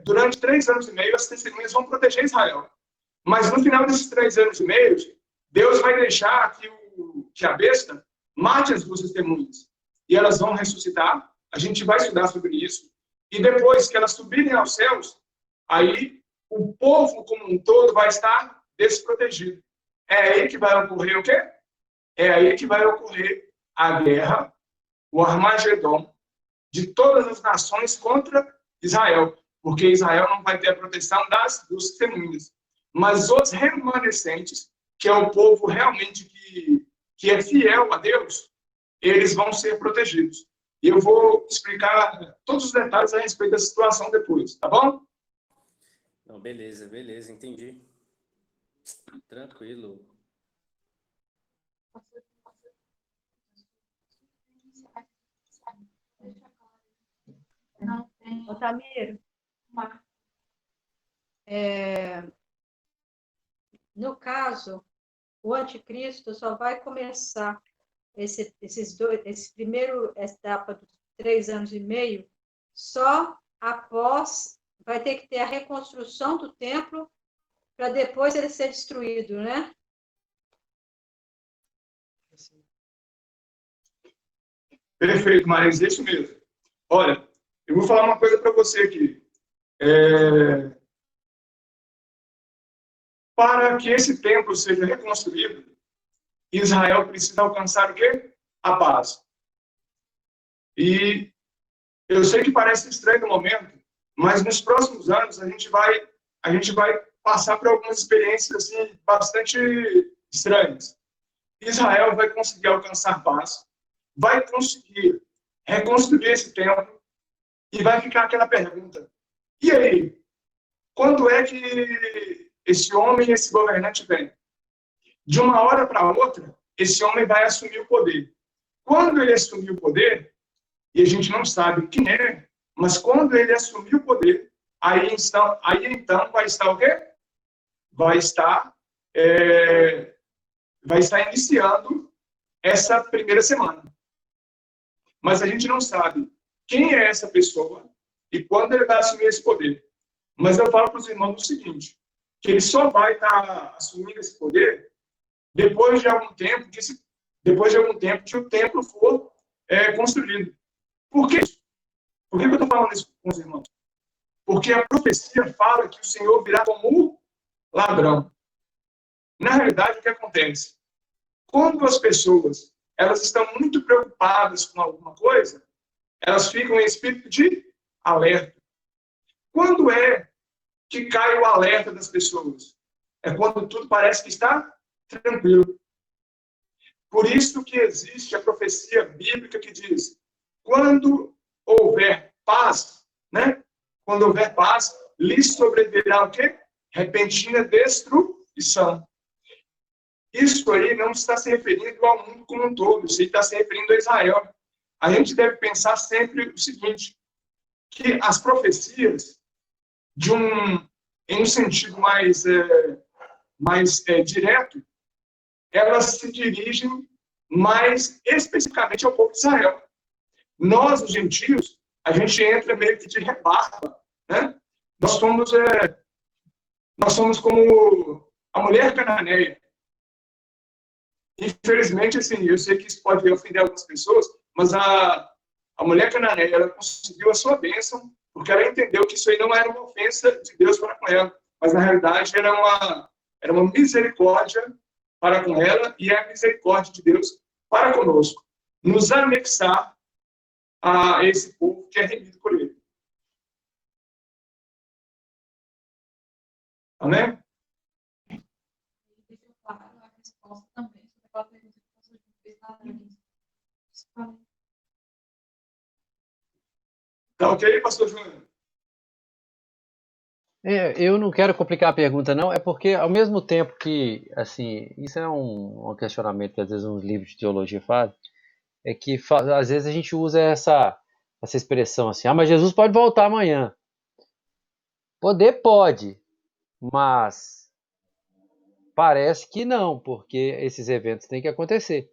Speaker 1: durante 3 anos e meio as testemunhas vão proteger Israel. Mas no final desses 3 anos e meio, Deus vai deixar que a besta mate as 2 testemunhas. E elas vão ressuscitar. A gente vai estudar sobre isso. E depois que elas subirem aos céus, aí o povo como um todo vai estar desprotegido. É aí que vai ocorrer o quê? É aí que vai ocorrer a guerra, o Armagedon, de todas as nações contra Israel, porque Israel não vai ter a proteção das 2 testemunhas. Mas os remanescentes, que é o povo realmente que é fiel a Deus, eles vão ser protegidos. E eu vou explicar todos os detalhes a respeito da situação depois, tá bom?
Speaker 5: Não, beleza, beleza, entendi. Tranquilo.
Speaker 6: Otamiro, no caso, o anticristo só vai começar esse primeiro etapa dos 3 anos e meio só após, vai ter que ter a reconstrução do templo para depois ele ser destruído, né?
Speaker 1: Perfeito, Marisa, é isso mesmo. Olha, eu vou falar uma coisa para você aqui. Para que esse templo seja reconstruído, Israel precisa alcançar o quê? A paz. E eu sei que parece estranho no momento, mas nos próximos anos a gente vai passar por algumas experiências assim bastante estranhas. Israel vai conseguir alcançar paz, vai conseguir reconstruir esse templo e vai ficar aquela pergunta: e aí? Quando é que esse homem, esse governante vem? De uma hora para outra, esse homem vai assumir o poder. Quando ele assumir o poder, e a gente não sabe quem é, mas quando ele assumir o poder, aí então vai estar o quê? Vai estar iniciando essa primeira semana. Mas a gente não sabe quem é essa pessoa e quando ele vai assumir esse poder. Mas eu falo para os irmãos o seguinte, que ele só vai estar assumindo esse poder depois de algum tempo que o templo for construído. Por quê? Por que eu estou falando isso com os irmãos? Porque a profecia fala que o Senhor virá como ladrão. Na realidade, o que acontece? Quando as pessoas elas estão muito preocupadas com alguma coisa, elas ficam em espírito de alerta. Quando é que cai o alerta das pessoas? É quando tudo parece que está tranquilo. Por isso que existe a profecia bíblica que diz: quando houver paz, né? Quando houver paz, lhes sobrevirá o quê? Repentina destruição. Isso aí não está se referindo ao mundo como um todo, isso aí está se referindo a Israel. A gente deve pensar sempre o seguinte, que as profecias, em um sentido mais direto, elas se dirigem mais especificamente ao povo de Israel. Nós, os gentios, a gente entra meio que de rebarba, né? Nós somos como a mulher cananeia. Infelizmente, assim, eu sei que isso pode ofender algumas pessoas, mas a mulher cananeia, ela conseguiu a sua bênção, porque ela entendeu que isso aí não era uma ofensa de Deus para com ela, mas na realidade era uma misericórdia para com ela e é a misericórdia de Deus para conosco, nos anexar a esse povo que é remido por ele. Amém?
Speaker 3: A resposta também sobre aquela pergunta que você fez lá atrás.
Speaker 1: Tá ok, pastor Júnior?
Speaker 2: Eu não quero complicar a pergunta, não, é porque ao mesmo tempo que, assim, isso é um questionamento que às vezes uns livros de teologia fazem, é que às vezes a gente usa essa expressão assim, mas Jesus pode voltar amanhã. Poder pode, mas parece que não, porque esses eventos têm que acontecer.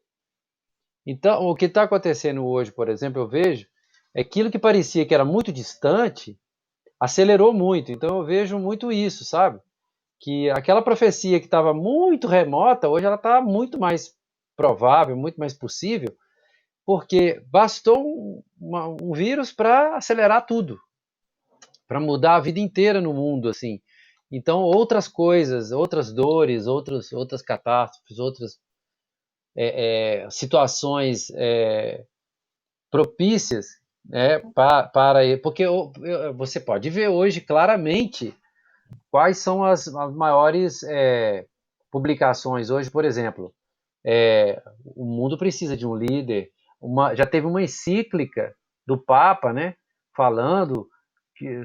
Speaker 2: Então, o que está acontecendo hoje, por exemplo, eu vejo, é aquilo que parecia que era muito distante, acelerou muito. Então eu vejo muito isso, sabe? Que aquela profecia que estava muito remota, hoje ela está muito mais provável, muito mais possível, porque bastou um vírus para acelerar tudo, para mudar a vida inteira no mundo, assim. Então outras coisas, outras dores, outras catástrofes, outras situações propícias para porque você pode ver hoje claramente quais são as maiores publicações hoje, por exemplo, o mundo precisa de um líder. Já teve uma encíclica do Papa, né, falando,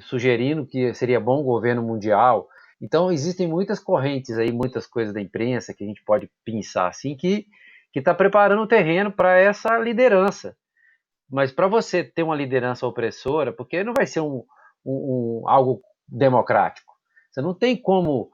Speaker 2: sugerindo que seria bom o governo mundial. Então, existem muitas correntes aí, muitas coisas da imprensa que a gente pode pensar assim, que está preparando o terreno para essa liderança. Mas para você ter uma liderança opressora, porque não vai ser algo democrático. Você não tem como...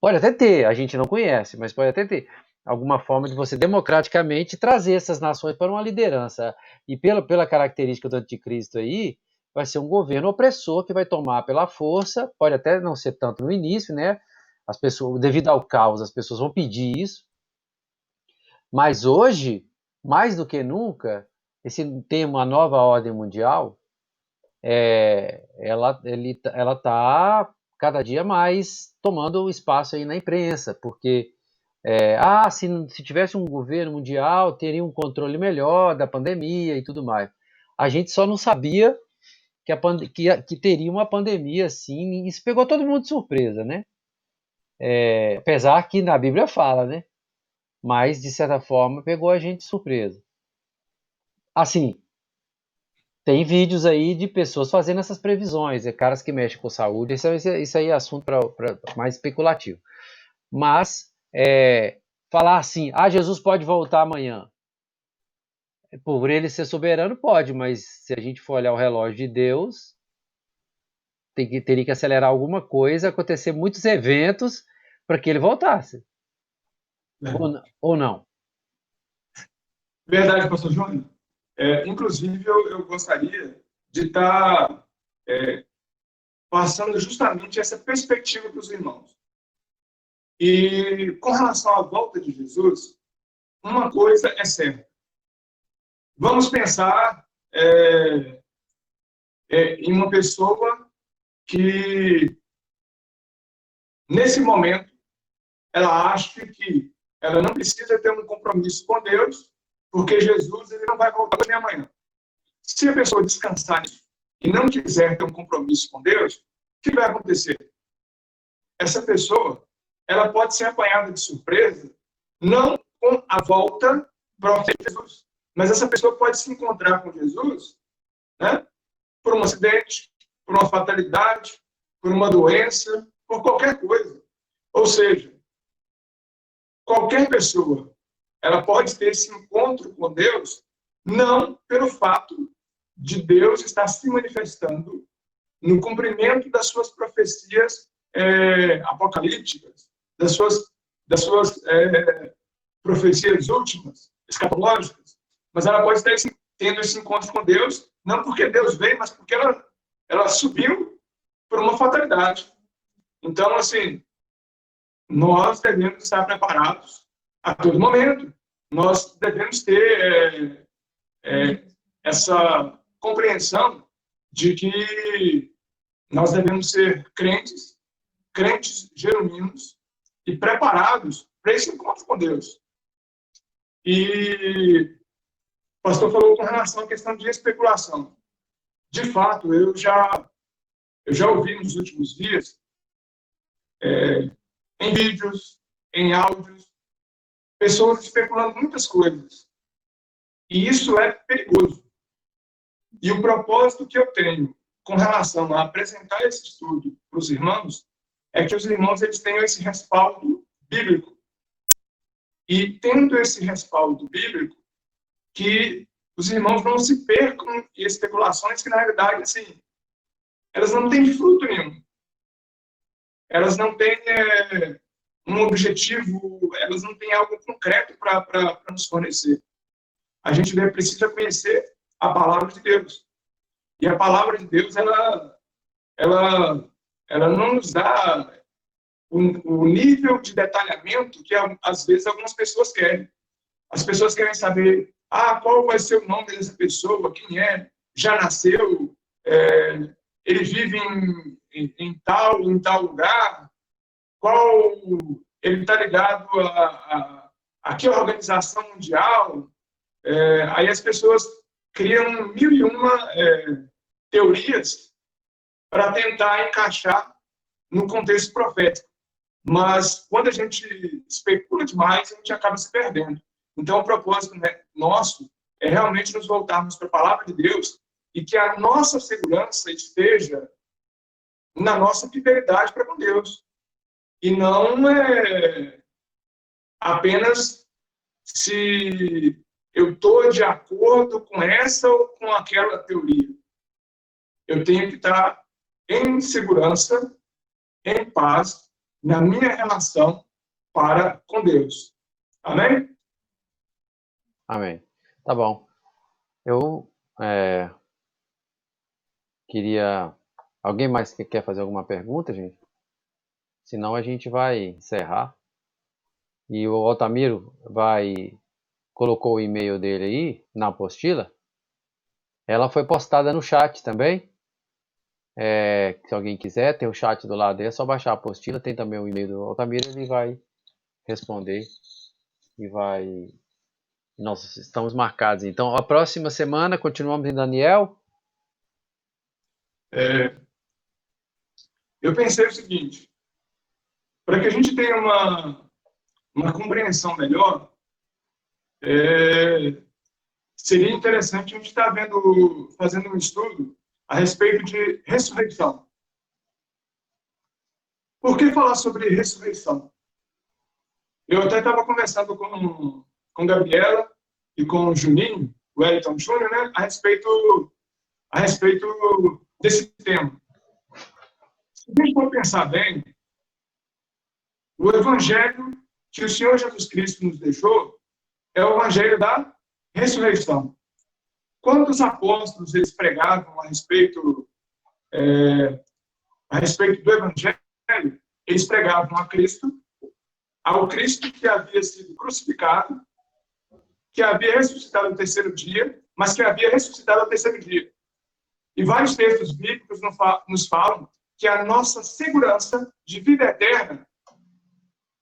Speaker 2: pode até ter, a gente não conhece, mas pode até ter alguma forma de você democraticamente trazer essas nações para uma liderança. E pela característica do anticristo aí, vai ser um governo opressor que vai tomar pela força, pode até não ser tanto no início, né? As pessoas, devido ao caos, as pessoas vão pedir isso. Mas hoje, mais do que nunca, esse termo, a nova ordem mundial, ela está cada dia mais tomando espaço aí na imprensa, porque se tivesse um governo mundial, teria um controle melhor da pandemia e tudo mais. A gente só não sabia que teria uma pandemia assim, e isso pegou todo mundo de surpresa, né? Apesar que na Bíblia fala, né? Mas, de certa forma, pegou a gente de surpresa. Assim, tem vídeos aí de pessoas fazendo essas previsões, caras que mexem com saúde, isso aí é assunto mais especulativo. Mas, falar assim, Jesus pode voltar amanhã. Por ele ser soberano, pode, mas se a gente for olhar o relógio de Deus, teria que acelerar alguma coisa, acontecer muitos eventos para que ele voltasse. Ou não?
Speaker 1: Verdade, pastor Júnior. Inclusive, eu gostaria de estar passando justamente essa perspectiva para os irmãos. E com relação à volta de Jesus, uma coisa é certa. Vamos pensar em uma pessoa que, nesse momento, ela acha que ela não precisa ter um compromisso com Deus, porque Jesus ele não vai voltar nem amanhã. Se a pessoa descansar nisso e não quiser ter um compromisso com Deus, o que vai acontecer? Essa pessoa ela pode ser apanhada de surpresa, não com a volta para Jesus, mas essa pessoa pode se encontrar com Jesus, né, por um acidente, por uma fatalidade, por uma doença, por qualquer coisa. Ou seja, qualquer pessoa ela pode ter esse encontro com Deus, não pelo fato de Deus estar se manifestando no cumprimento das suas profecias apocalípticas, das suas profecias últimas, escatológicas, mas ela pode estar tendo esse encontro com Deus, não porque Deus veio, mas porque ela subiu por uma fatalidade. Então, assim, nós devemos estar preparados a todo momento. Nós devemos ter essa compreensão de que nós devemos ser crentes genuínos e preparados para esse encontro com Deus. E o pastor falou com relação à questão de especulação. De fato, eu já ouvi nos últimos dias, em vídeos, em áudios, pessoas especulando muitas coisas. E isso é perigoso. E o propósito que eu tenho com relação a apresentar esse estudo para os irmãos é que os irmãos eles tenham esse respaldo bíblico. E tendo esse respaldo bíblico, que os irmãos não se percam em especulações que, na realidade, assim, elas não têm fruto nenhum. Elas não têm um objetivo, elas não têm algo concreto para nos fornecer. A gente precisa conhecer a palavra de Deus. E a palavra de Deus, ela não nos dá o nível de detalhamento que, às vezes, algumas pessoas querem. As pessoas querem saber qual vai ser o nome dessa pessoa, quem é, já nasceu, ele vive em tal lugar, ele está ligado a que organização mundial. Aí as pessoas criam 1001 teorias para tentar encaixar no contexto profético. mas quando a gente especula demais, a gente acaba se perdendo. Então, o propósito, né, nosso é realmente nos voltarmos para a palavra de Deus e que a nossa segurança esteja na nossa fidelidade para com Deus. E não apenas se eu estou de acordo com essa ou com aquela teoria. Eu tenho que estar em segurança, em paz, na minha relação para com Deus. Amém?
Speaker 2: Amém. Tá bom. Eu queria... Alguém mais que quer fazer alguma pergunta, gente? Senão a gente vai encerrar. E o Altamiro colocou o e-mail dele aí na apostila. Ela foi postada no chat também. Se alguém quiser, tem o chat do lado dele, é só baixar a apostila. Tem também o e-mail do Altamiro, ele vai responder e vai... Nós estamos marcados. Então, a próxima semana continuamos em Daniel.
Speaker 1: Eu pensei o seguinte, para que a gente tenha uma compreensão melhor, seria interessante a gente estar fazendo um estudo a respeito de ressurreição. Por que falar sobre ressurreição? Eu até estava conversando com Gabriela e com o Juninho, o Wellington Júnior, né, a respeito desse tema. Se a gente for pensar bem, o evangelho que o Senhor Jesus Cristo nos deixou é o evangelho da ressurreição. Quando os apóstolos eles pregavam a respeito do evangelho, eles pregavam ao Cristo que havia sido crucificado, que havia ressuscitado no terceiro dia, mas que havia ressuscitado no terceiro dia. E vários textos bíblicos nos falam que a nossa segurança de vida eterna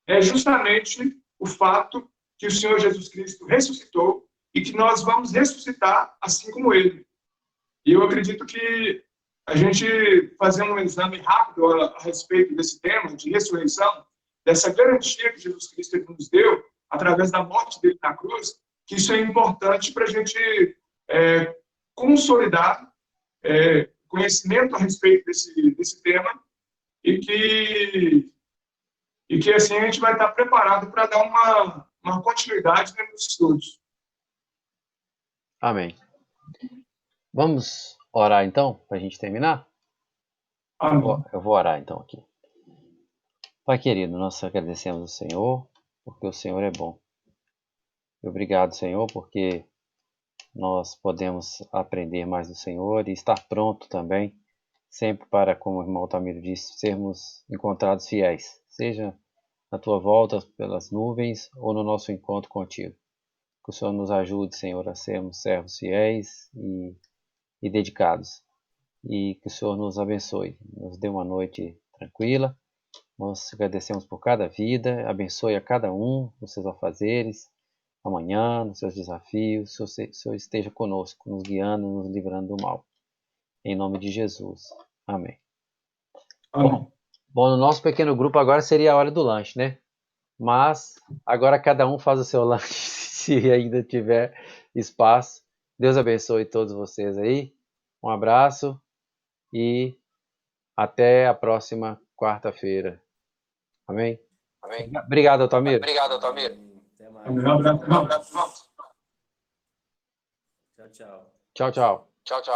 Speaker 1: é justamente o fato que o Senhor Jesus Cristo ressuscitou e que nós vamos ressuscitar assim como Ele. E eu acredito que a gente fazer um exame rápido a respeito desse tema de ressurreição, dessa garantia que Jesus Cristo nos deu através da morte dele na cruz, que isso é importante para a gente consolidar conhecimento a respeito desse tema e que assim a gente vai estar preparado para dar uma continuidade nos estudos.
Speaker 2: Amém. Vamos orar então, para a gente terminar?
Speaker 1: Amém.
Speaker 2: Eu vou orar então aqui. Pai querido, nós agradecemos ao Senhor, porque o Senhor é bom. E obrigado, Senhor, porque nós podemos aprender mais do Senhor e estar pronto também, sempre para, como o irmão Altamiro disse, sermos encontrados fiéis, seja na tua volta pelas nuvens ou no nosso encontro contigo. Que o Senhor nos ajude, Senhor, a sermos servos fiéis e dedicados. E que o Senhor nos abençoe, nos dê uma noite tranquila. Nós agradecemos por cada vida, abençoe a cada um nos seus afazeres, amanhã, nos seus desafios. Que o Senhor esteja conosco, nos guiando, nos livrando do mal. Em nome de Jesus. Amém.
Speaker 1: Amém.
Speaker 2: Bom, no nosso pequeno grupo agora seria a hora do lanche, né? Mas agora cada um faz o seu lanche, se ainda tiver espaço. Deus abençoe todos vocês aí. Um abraço e até a próxima quarta-feira. Amém?
Speaker 7: Amém.
Speaker 2: Obrigado, Altamiro.
Speaker 7: Obrigado, Altamiro.
Speaker 5: Até mais.
Speaker 1: Um abraço.
Speaker 5: Tchau, tchau.
Speaker 2: Tchau, tchau.
Speaker 7: Tchau, tchau.